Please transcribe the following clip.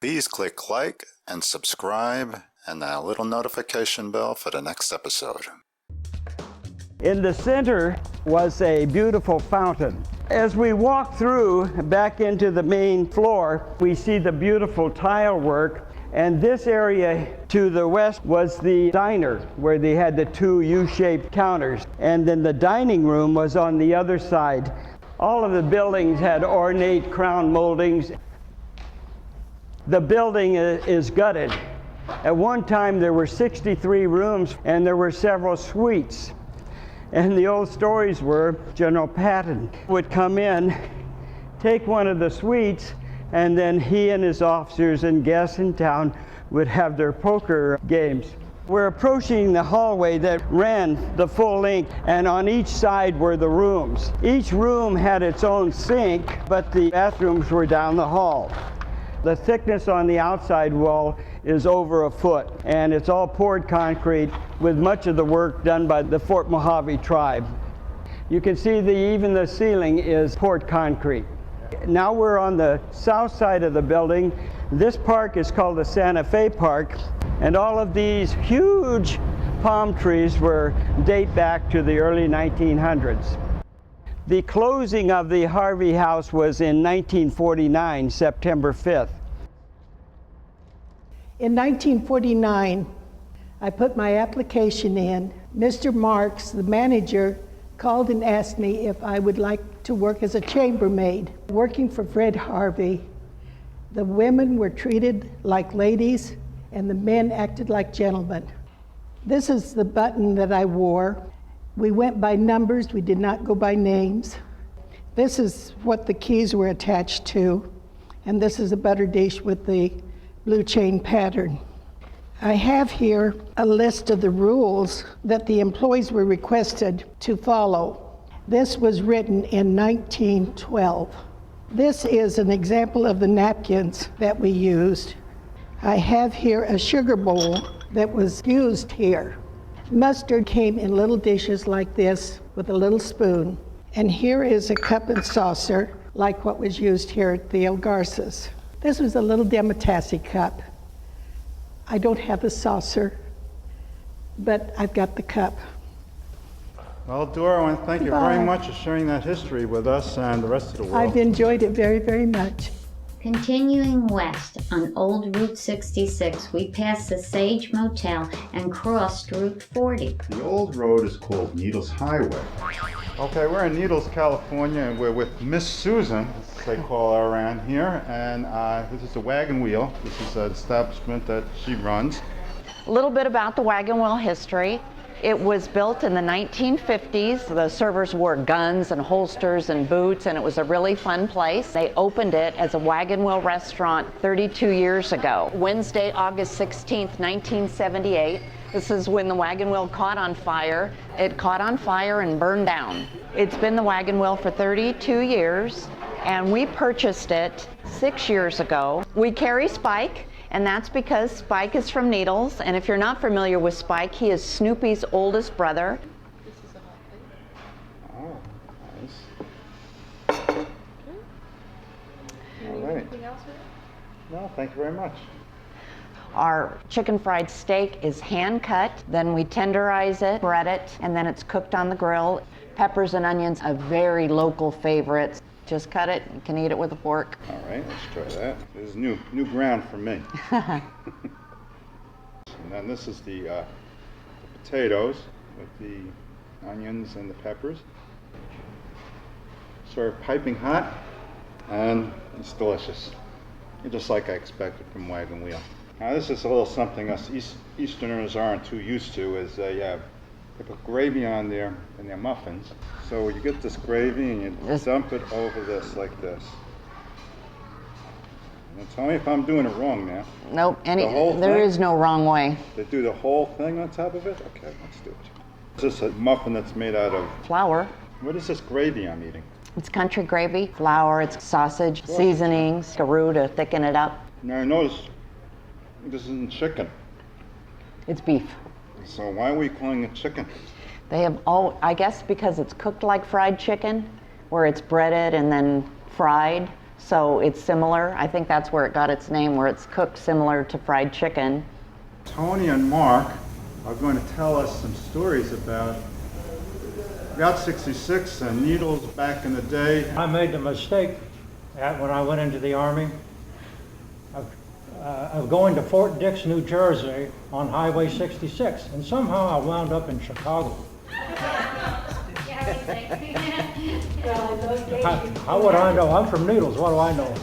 Please click like and subscribe and that little notification bell for the next episode. In the center was a beautiful fountain. As we walk through back into the main floor, we see the beautiful tile work. And this area to the west was the diner, where they had the two U-shaped counters. And then the dining room was on the other side. All of the buildings had ornate crown moldings. The building is gutted. At one time there were 63 rooms and there were several suites. And the old stories were General Patton would come in, take one of the suites, and then he and his officers and guests in town would have their poker games. We're approaching the hallway that ran the full length, and on each side were the rooms. Each room had its own sink, but the bathrooms were down the hall. The thickness on the outside wall is over a foot, and it's all poured concrete with much of the work done by the Fort Mojave tribe. You can see even the ceiling is poured concrete. Now we're on the south side of the building. This park is called the Santa Fe Park, and all of these huge palm trees date back to the early 1900s. The closing of the Harvey house was in 1949, September 5th. In 1949, I put my application in. Mr. Marks, the manager, called and asked me if I would like to work as a chambermaid. Working for Fred Harvey, the women were treated like ladies and the men acted like gentlemen. This is the button that I wore. We went by numbers, we did not go by names. This is what the keys were attached to, and this is a butter dish with the blue chain pattern. I have here a list of the rules that the employees were requested to follow. This was written in 1912. This is an example of the napkins that we used. I have here a sugar bowl that was used here. Mustard came in little dishes like this with a little spoon. And here is a cup and saucer like what was used here at the El Garza's. This was a little Demitasse cup. I don't have the saucer, but I've got the cup. Well, Dora, I want to thank you very much for sharing that history with us and the rest of the world. I've enjoyed it very, very much. Continuing west on Old Route 66, we passed the Sage Motel and crossed Route 40. The old road is called Needles Highway. Okay, we're in Needles, California, and we're with Miss Susan, as they call her around here, and this is the Wagon Wheel. This is an establishment that she runs. A little bit about the Wagon Wheel history. It was built in the 1950s. The servers wore guns and holsters and boots, and it was a really fun place. They opened it as a Wagon Wheel Restaurant 32 years ago. Wednesday, August 16th, 1978. This is when the Wagon Wheel caught on fire. It caught on fire and burned down. It's been the Wagon Wheel for 32 years, and we purchased it 6 years ago. We carry Spike, and that's because Spike is from Needles, and if you're not familiar with Spike, he is Snoopy's oldest brother. Oh, nice. All right. Anything else? No, thank you very much. Our chicken fried steak is hand cut, then we tenderize it, bread it, and then it's cooked on the grill. Peppers and onions, a very local favorite. Just cut it, you can eat it with a fork. All right, let's try that. This is new ground for me. And then this is the potatoes with the onions and the peppers. Served piping hot, and it's delicious. Just like I expected from Wagon Wheel. Now this is a little something us Easterners aren't too used to, is they put gravy on there in their muffins. So you get this gravy and you dump it over this like this. Now tell me if I'm doing it wrong now. Nope, there is no wrong way. They do the whole thing on top of it? Okay, let's do it. Is this a muffin that's made out of? Flour. What is this gravy I'm eating? It's country gravy, flour, it's sausage, seasonings, a roux to thicken it up. Now I notice this isn't chicken. It's beef. So why are we calling it chicken? They have I guess because it's cooked like fried chicken, where it's breaded and then fried. So it's similar. I think that's where it got its name, where it's cooked similar to fried chicken. Tony and Mark are going to tell us some stories about Route 66 and needles back in the day. I made the mistake when I went into the Army of going to Fort Dix, New Jersey on Highway 66, and somehow I wound up in Chicago. How would I know? I'm from Needles, what do I know?